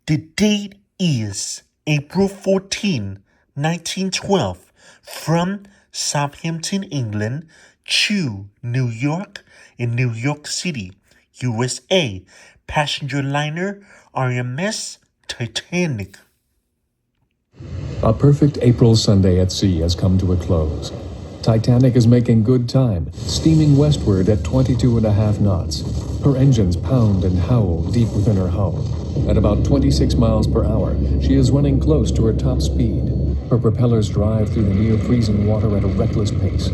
The date is April 14, 1912, from Southampton, England to New York in New York City, USA. Passenger liner RMS Titanic. A perfect April Sunday at sea has come to a close. Titanic is making good time, steaming westward at 22.5 knots. Her engines pound and howl deep within her hull. At about 26 miles per hour, she is running close to her top speed. Her propellers drive through the near-freezing water at a reckless pace.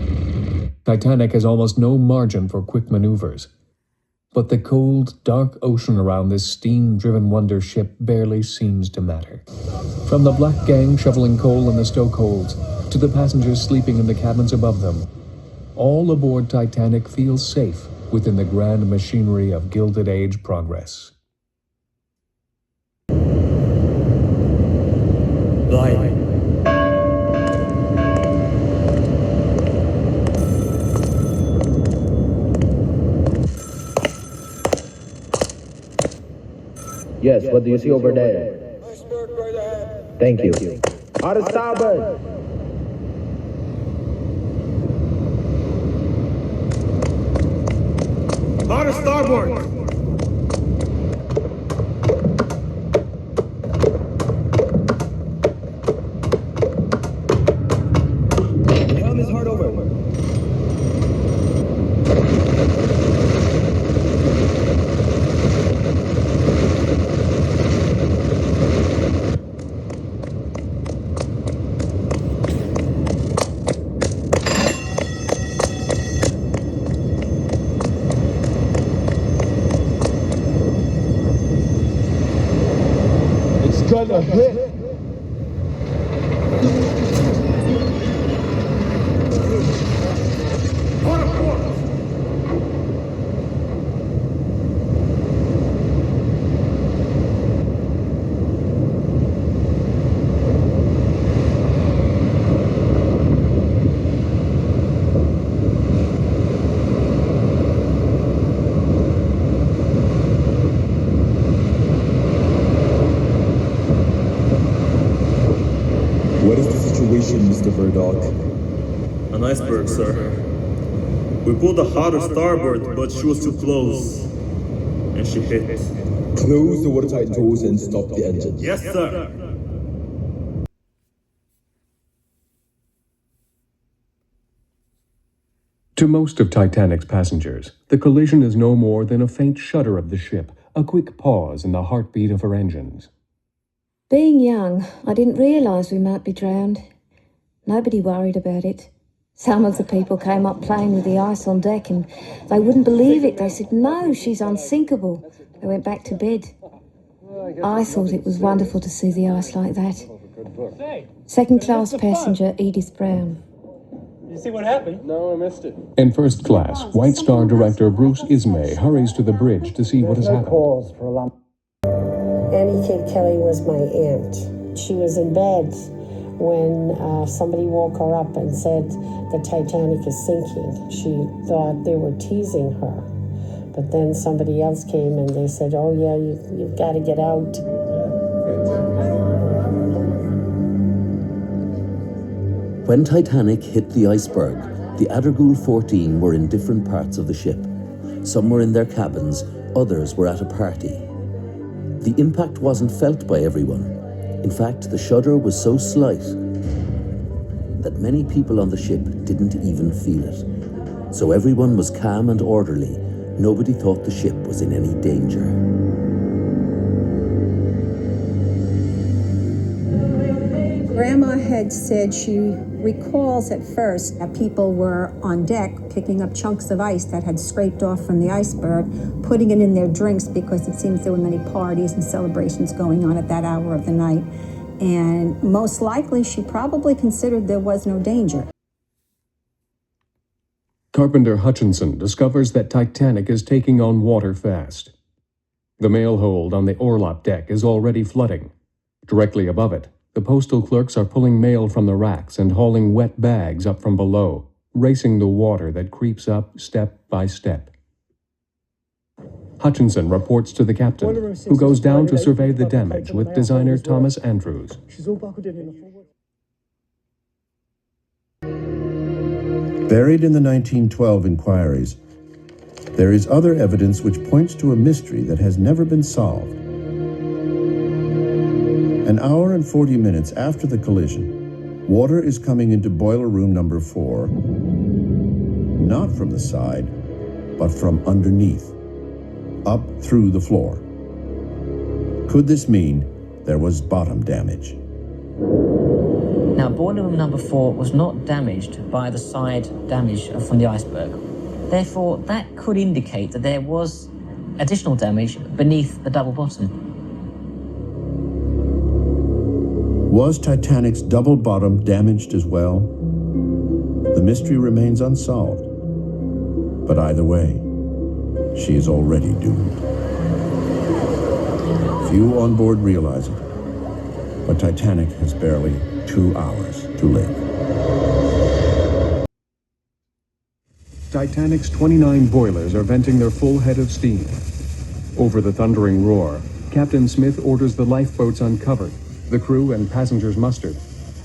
Titanic has almost no margin for quick maneuvers. But the cold, dark ocean around this steam-driven wonder ship barely seems to matter. From the black gang shoveling coal in the stokeholds to the passengers sleeping in the cabins above them, all aboard Titanic feel safe within the grand machinery of Gilded Age progress. Light. Yes, what do you see over there? Iceberg right ahead. Thank you. Out of starboard! Hard to starboard. The helm is hard over. It's gonna hit. What is the situation, Mr. Verdog? An iceberg, sir. We pulled the hotter starboard, but she was too close. And she hit. Close the watertight doors and stop the engines. Yes, sir. To most of Titanic's passengers, the collision is no more than a faint shudder of the ship, a quick pause in the heartbeat of her engines. Being young, I didn't realise we might be drowned. Nobody worried about it. Some of the people came up playing with the ice on deck and they wouldn't believe it. They said, "No, she's unsinkable." They went back to bed. I thought it was wonderful to see the ice like that. Second-class passenger Edith Brown. You see what happened? No, I missed it. In first class, White Star director Bruce Ismay hurries to the bridge to see what has happened. Annie Kate Kelly was my aunt. She was in bed when somebody woke her up and said the Titanic is sinking. She thought they were teasing her. But then somebody else came and they said, "Oh yeah, you've got to get out." When Titanic hit the iceberg, the Addergool 14 were in different parts of the ship. Some were in their cabins, others were at a party. The impact wasn't felt by everyone. In fact, the shudder was so slight that many people on the ship didn't even feel it. So everyone was calm and orderly. Nobody thought the ship was in any danger. Grandma had said she recalls at first that people were on deck picking up chunks of ice that had scraped off from the iceberg, putting it in their drinks because it seems there were many parties and celebrations going on at that hour of the night. And most likely, she probably considered there was no danger. Carpenter Hutchinson discovers that Titanic is taking on water fast. The mail hold on the orlop deck is already flooding. Directly above it, the postal clerks are pulling mail from the racks and hauling wet bags up from below, racing the water that creeps up step by step. Hutchinson reports to the captain, who goes down to survey the damage with designer Thomas Andrews. She's all buckled in the forward. Buried in the 1912 inquiries, there is other evidence which points to a mystery that has never been solved. An hour and 40 minutes after the collision, water is coming into boiler room number 4, not from the side, but from underneath, up through the floor. Could this mean there was bottom damage? Now, boiler room number 4 was not damaged by the side damage from the iceberg. Therefore, that could indicate that there was additional damage beneath the double bottom. Was Titanic's double bottom damaged as well? The mystery remains unsolved. But either way, she is already doomed. Few on board realize it, but Titanic has barely 2 hours to live. Titanic's 29 boilers are venting their full head of steam. Over the thundering roar, Captain Smith orders the lifeboats uncovered, the crew and passengers mustered,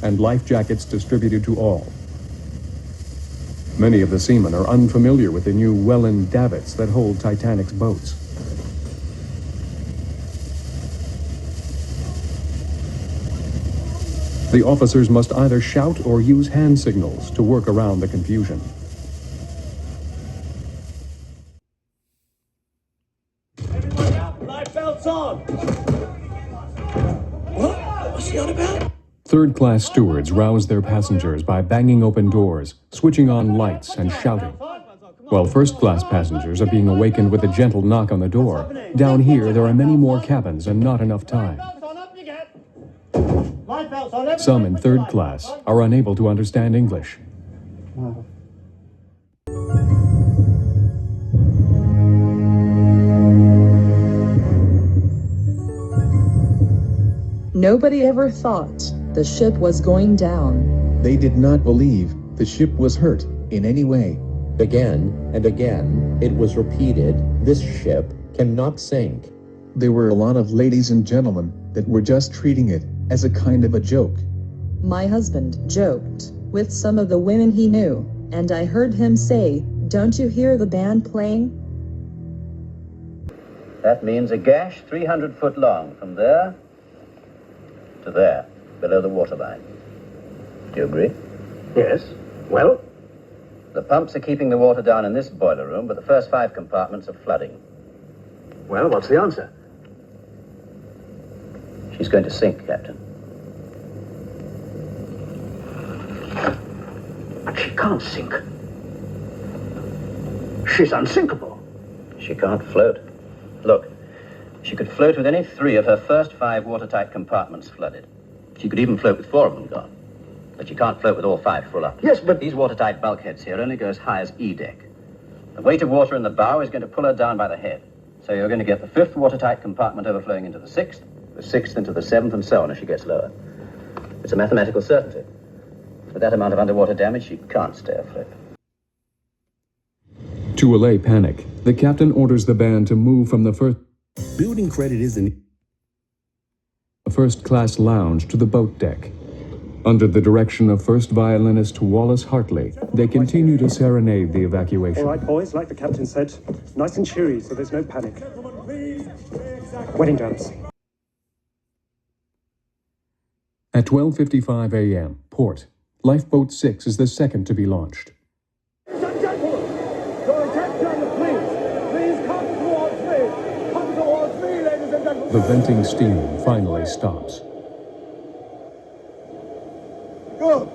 and life jackets distributed to all. Many of the seamen are unfamiliar with the new Welland davits that hold Titanic's boats. The officers must either shout or use hand signals to work around the confusion. Everybody up, life belts on! What? What's he on about? Third-class stewards rouse their passengers by banging open doors, switching on lights, and shouting. While first-class passengers are being awakened with a gentle knock on the door, down here there are many more cabins and not enough time. Some in third class are unable to understand English. Nobody ever thought the ship was going down. They did not believe the ship was hurt in any way. Again and again, it was repeated, this ship cannot sink. There were a lot of ladies and gentlemen that were just treating it as a kind of a joke. My husband joked with some of the women he knew, and I heard him say, "Don't you hear the band playing?" That means a gash 300 foot long from there to there, below the waterline. Do you agree? Yes. Well? The pumps are keeping the water down in this boiler room, but the first 5 compartments are flooding. Well, what's the answer? She's going to sink, Captain. But she can't sink. She's unsinkable. She can't float. Look, she could float with any 3 of her first 5 watertight compartments flooded. She could even float with 4 of them gone. But she can't float with all 5 full up. Yes, but... These watertight bulkheads here only go as high as E deck. The weight of water in the bow is going to pull her down by the head. So you're going to get the 5th watertight compartment overflowing into the 6th, the 6th into the 7th, and so on as she gets lower. It's a mathematical certainty. With that amount of underwater damage, she can't stay afloat. To allay panic, the captain orders the band to move from the Building credit isn't first-class lounge to the boat deck. Under the direction of first violinist Wallace Hartley, they continue to serenade the evacuation. All right, boys, like the captain said, nice and cheery, so there's no panic. Wedding drums. At 12:55 a.m., port, Lifeboat 6 is the second to be launched. Your attention, please. Please come towards me. Come towards me, ladies and gentlemen. The venting steam finally stops. Good.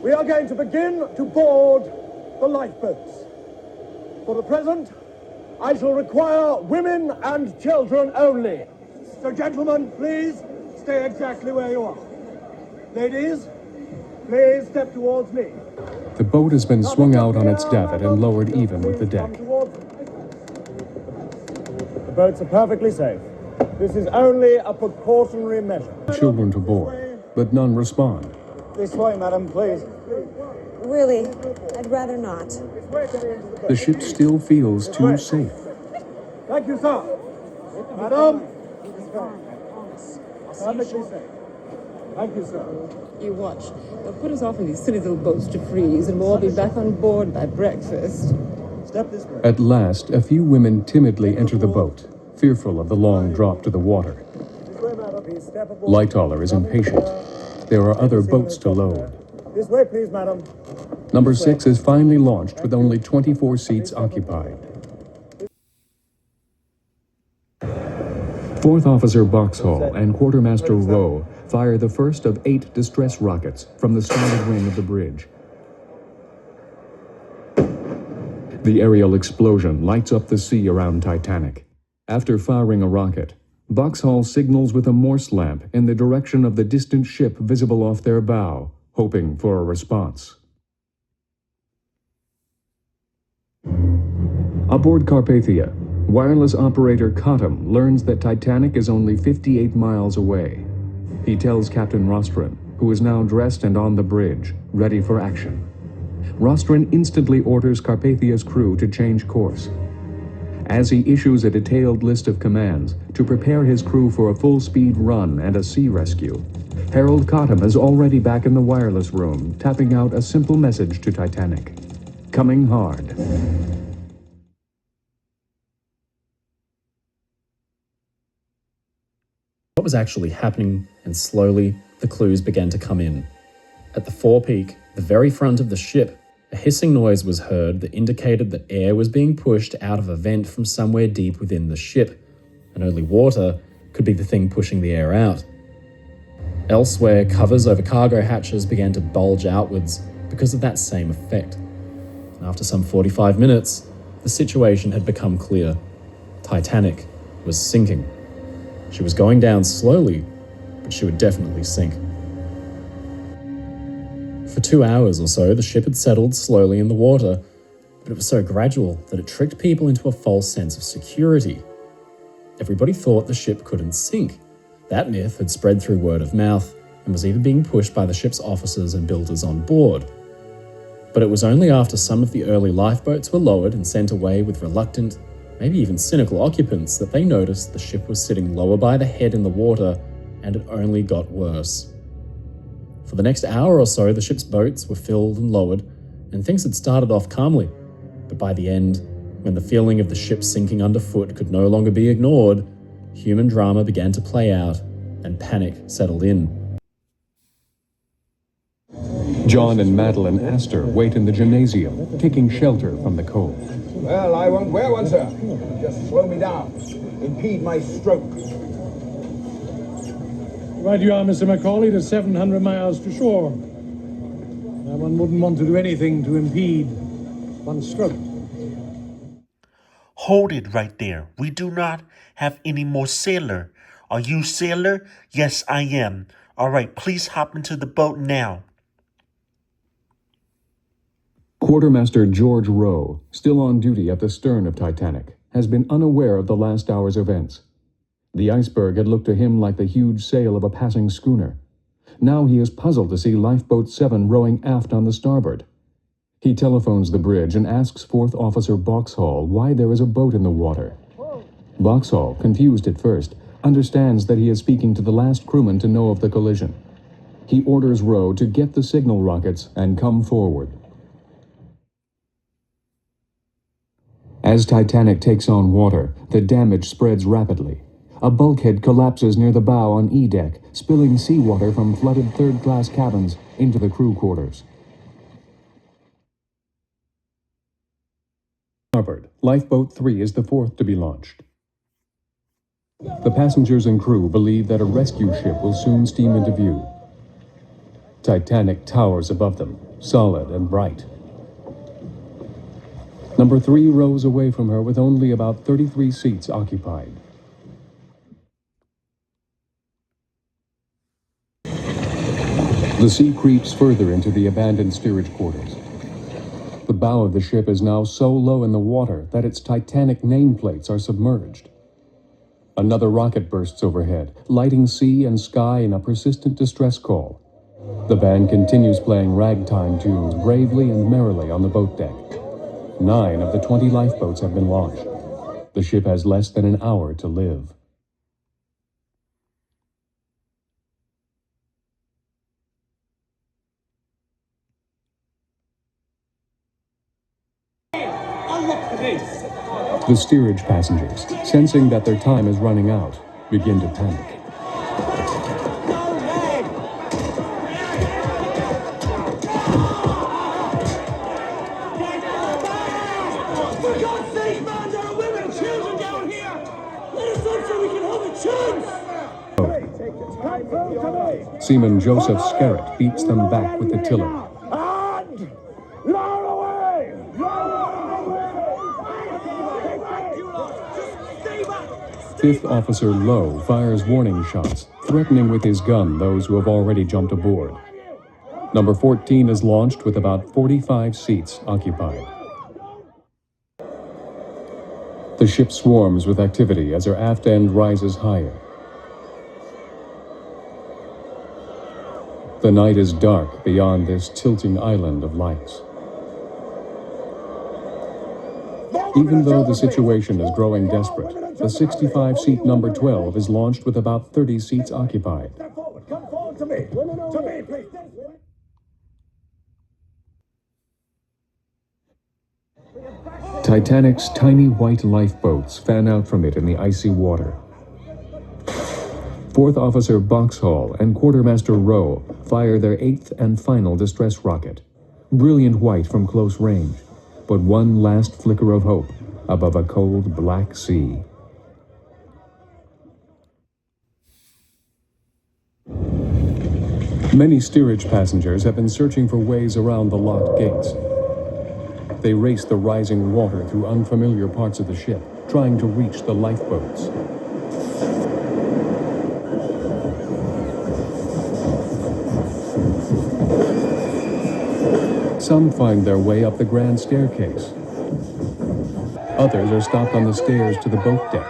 We are going to begin to board the lifeboats. For the present, I shall require women and children only. So, gentlemen, please stay exactly where you are. Ladies, please step towards me. The boat has been swung out on its davit and lowered even with the deck. The boats are perfectly safe. This is only a precautionary measure. Children to board, but none respond. This way, madam, please. Really, I'd rather not. The ship still feels too safe. Thank you, sir. Madam. Perfectly safe. Thank you, sir. You watch. They'll put us off in these silly little boats to freeze, and we'll all be back on board by breakfast. Step this way. At last, a few women timidly enter the boat, fearful of the long drop to the water. This way, madam. Please step aboard. Lightaller is impatient. There are other boats to load. This way, please, madam. Number 6 is finally launched with only 24 seats occupied. Fourth Officer Boxhall and Quartermaster Rowe fire the first of 8 distress rockets from the starboard wing of the bridge. The aerial explosion lights up the sea around Titanic. After firing a rocket, Boxhall signals with a Morse lamp in the direction of the distant ship visible off their bow, hoping for a response. Aboard Carpathia, wireless operator Cottam learns that Titanic is only 58 miles away. He tells Captain Rostron, who is now dressed and on the bridge, ready for action. Rostron instantly orders Carpathia's crew to change course. As he issues a detailed list of commands to prepare his crew for a full-speed run and a sea rescue, Harold Cottam is already back in the wireless room, tapping out a simple message to Titanic. Coming hard. What was actually happening, and slowly the clues began to come in. At the forepeak, the very front of the ship, a hissing noise was heard that indicated that air was being pushed out of a vent from somewhere deep within the ship, and only water could be the thing pushing the air out. Elsewhere, covers over cargo hatches began to bulge outwards because of that same effect. And after some 45 minutes, the situation had become clear. Titanic was sinking. She was going down slowly, but she would definitely sink. For 2 hours or so, the ship had settled slowly in the water, but it was so gradual that it tricked people into a false sense of security. Everybody thought the ship couldn't sink. That myth had spread through word of mouth and was even being pushed by the ship's officers and builders on board. But it was only after some of the early lifeboats were lowered and sent away with reluctant, maybe even cynical occupants that they noticed the ship was sitting lower by the head in the water, and it only got worse. For the next hour or so, the ship's boats were filled and lowered, and things had started off calmly. But by the end, when the feeling of the ship sinking underfoot could no longer be ignored, human drama began to play out, and panic settled in. John and Madeline Astor wait in the gymnasium, taking shelter from the cold. Well, I won't wear one, sir. Just slow me down. Impede my stroke. Right you are, Mr. Macaulay, to 700 miles to shore. Now, one wouldn't want to do anything to impede one's stroke. Hold it right there. We do not have any more sailor. Are you sailor? Yes, I am. All right, please hop into the boat now. Quartermaster George Rowe, still on duty at the stern of Titanic, has been unaware of the last hour's events. The iceberg had looked to him like the huge sail of a passing schooner. Now he is puzzled to see Lifeboat 7 rowing aft on the starboard. He telephones the bridge and asks Fourth Officer Boxhall why there is a boat in the water. Boxhall, confused at first, understands that he is speaking to the last crewman to know of the collision. He orders Rowe to get the signal rockets and come forward. As Titanic takes on water, the damage spreads rapidly. A bulkhead collapses near the bow on E deck, spilling seawater from flooded third-class cabins into the crew quarters. Starboard, Lifeboat 3 is the fourth to be launched. The passengers and crew believe that a rescue ship will soon steam into view. Titanic towers above them, solid and bright. Number 3 rows away from her with only about 33 seats occupied. The sea creeps further into the abandoned steerage quarters. The bow of the ship is now so low in the water that its Titanic nameplates are submerged. Another rocket bursts overhead, lighting sea and sky in a persistent distress call. The band continues playing ragtime tunes bravely and merrily on the boat deck. 9 of the 20 lifeboats have been launched. The ship has less than an hour to live. The steerage passengers, sensing that their time is running out, begin to panic. For God's sake, man, there are women and children down here! Let us in so we can have a chance! Seaman Joseph Scarrett beats them back with the tiller. And lower away! Fifth Officer Lowe fires warning shots, threatening with his gun those who have already jumped aboard. Number 14 is launched with about 45 seats occupied. The ship swarms with activity as her aft end rises higher. The night is dark beyond this tilting island of lights. Even though the situation is growing desperate, the 65-seat number 12 is launched with about 30 seats occupied. Come forward to me! To me, please! Titanic's tiny white lifeboats fan out from it in the icy water. Fourth Officer Boxhall and Quartermaster Rowe fire their 8th and final distress rocket, brilliant white from close range, but one last flicker of hope above a cold black sea. Many steerage passengers have been searching for ways around the locked gates. They race the rising water through unfamiliar parts of the ship, trying to reach the lifeboats. Some find their way up the grand staircase. Others are stopped on the stairs to the boat deck.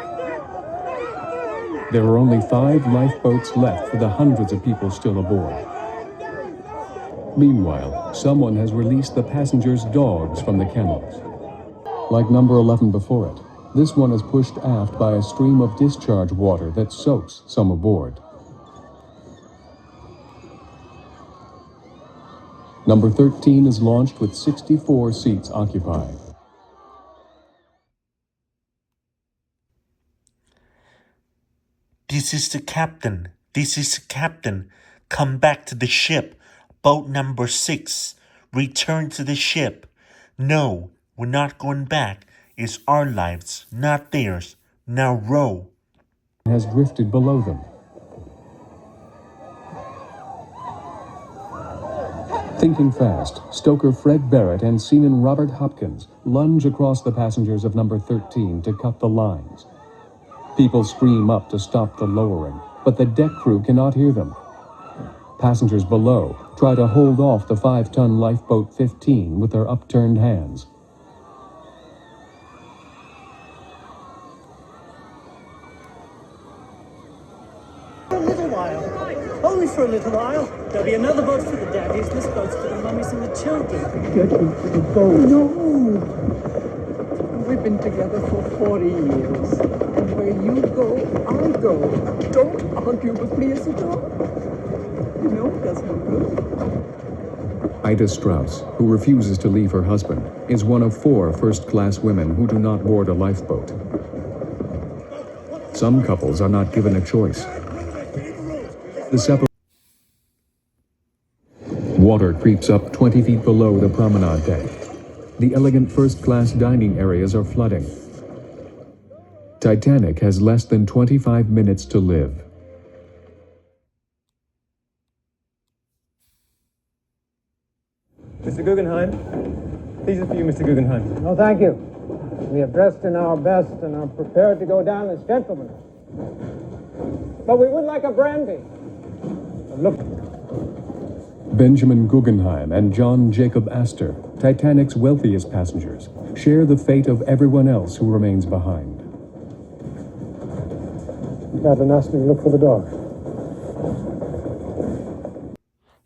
There are only 5 lifeboats left for the hundreds of people still aboard. Meanwhile, someone has released the passengers' dogs from the kennels. Like number 11 before it, this one is pushed aft by a stream of discharge water that soaks some aboard. Number 13 is launched with 64 seats occupied. This is the captain. This is the captain. Come back to the ship. Boat number 6. Return to the ship. No, we're not going back. It's our lives, not theirs. Now row. Has drifted below them. Thinking fast, stoker Fred Barrett and seaman Robert Hopkins lunge across the passengers of number 13 to cut the lines. People scream up to stop the lowering, but the deck crew cannot hear them. Passengers below try to hold off the 5-ton lifeboat 15 with their upturned hands. For a little while. Only for a little while. There'll be another boat for the daddies, this boat's for the mummies and the children. Get into the boat. No! We've been together for 40 years. And where you go, I'll go. Don't argue with me, Isidore. You know it does no good. Ida Strauss, who refuses to leave her husband, is one of 4 first-class women who do not board a lifeboat. Some couples are not given a choice. Water creeps up 20 feet below the promenade deck. The elegant first-class dining areas are flooding. Titanic has less than 25 minutes to live. Mr. Guggenheim, these are for you, Mr. Guggenheim. No, thank you. We are dressed in our best and are prepared to go down as gentlemen. But we would like a brandy. Look. Benjamin Guggenheim and John Jacob Astor, Titanic's wealthiest passengers, share the fate of everyone else who remains behind. Captain Astor, look for the dog.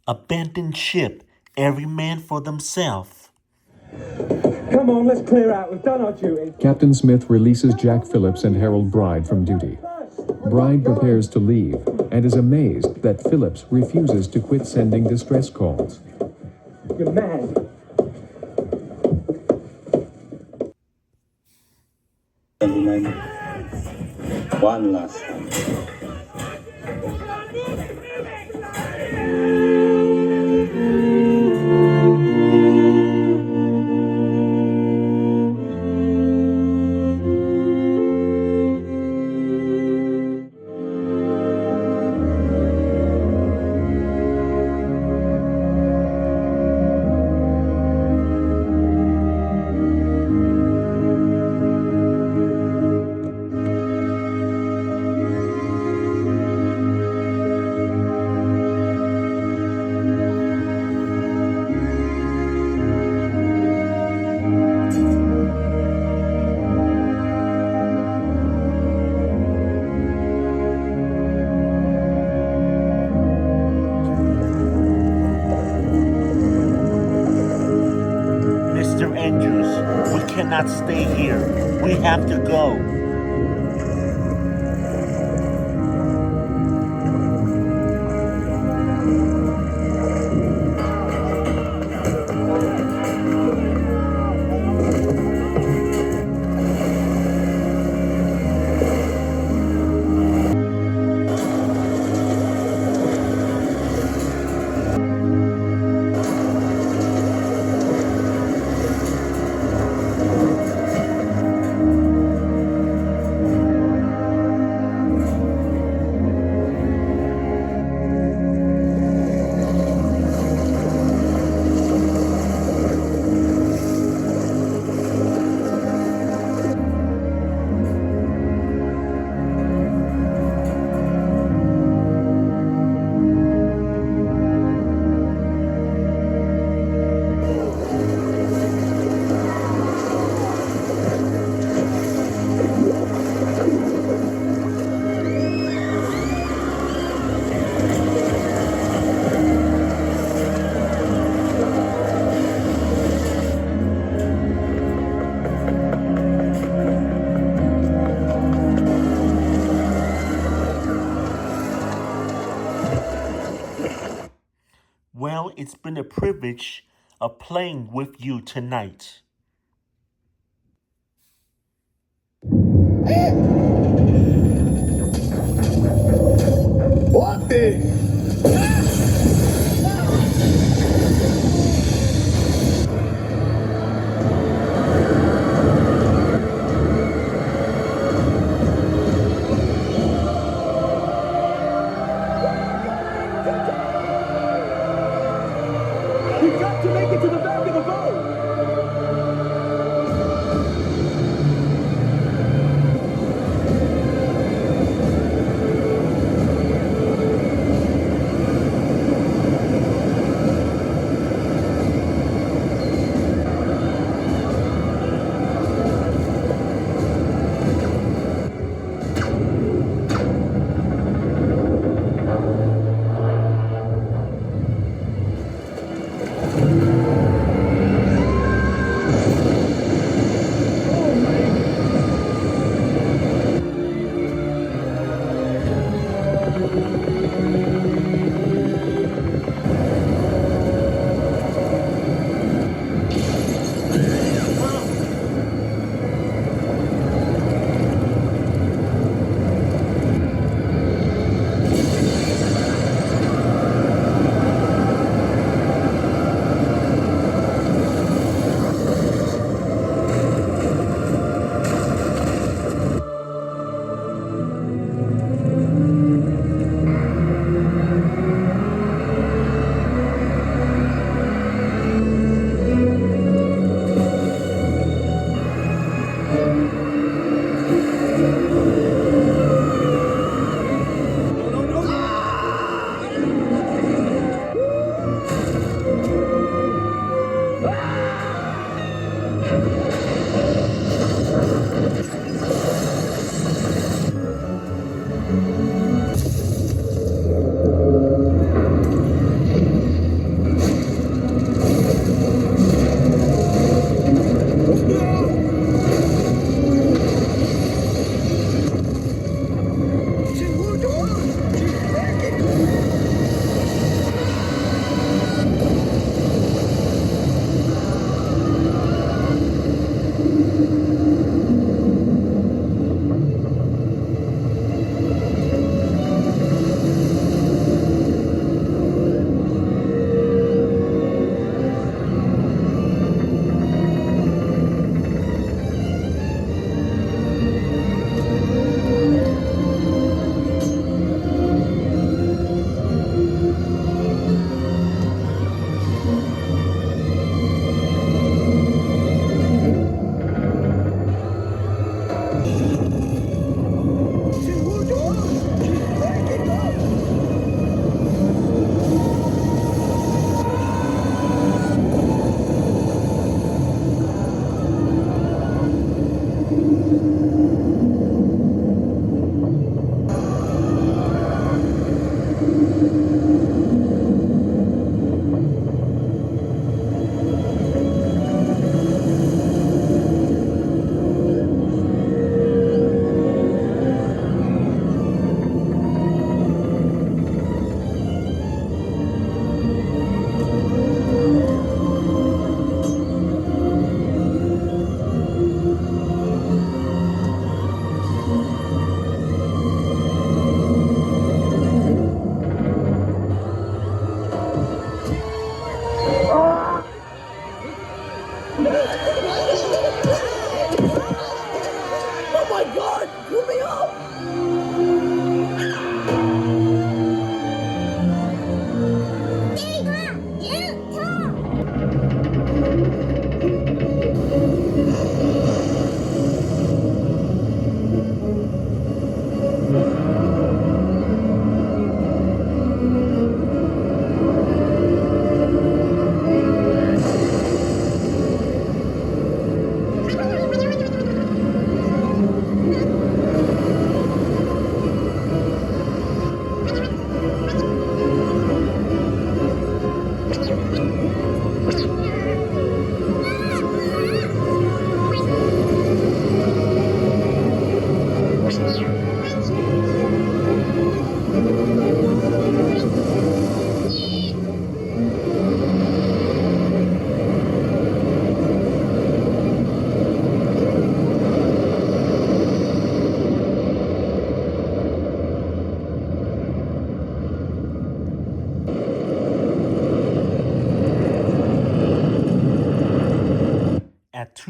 Abandoned ship. Every man for themselves. Come on, let's clear out. We've done our duty. Captain Smith releases Jack Phillips and Harold Bride from duty. Bride prepares to leave and is amazed that Phillips refuses to quit sending distress calls. You're mad. Gentlemen, one last time. Mr. Andrews, we cannot stay here. We have to go. Well, it's been a privilege of playing with you tonight. What the? We've got to make it to the back of the boat!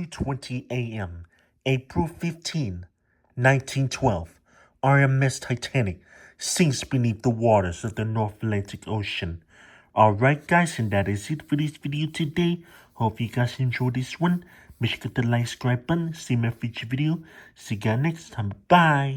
2:20 a.m., April 15, 1912, RMS Titanic sinks beneath the waters of the North Atlantic Ocean. Alright guys, and that is it for this video today. Hope you guys enjoyed this one. Make sure to hit the like, subscribe button, see my future video. See you guys next time. Bye!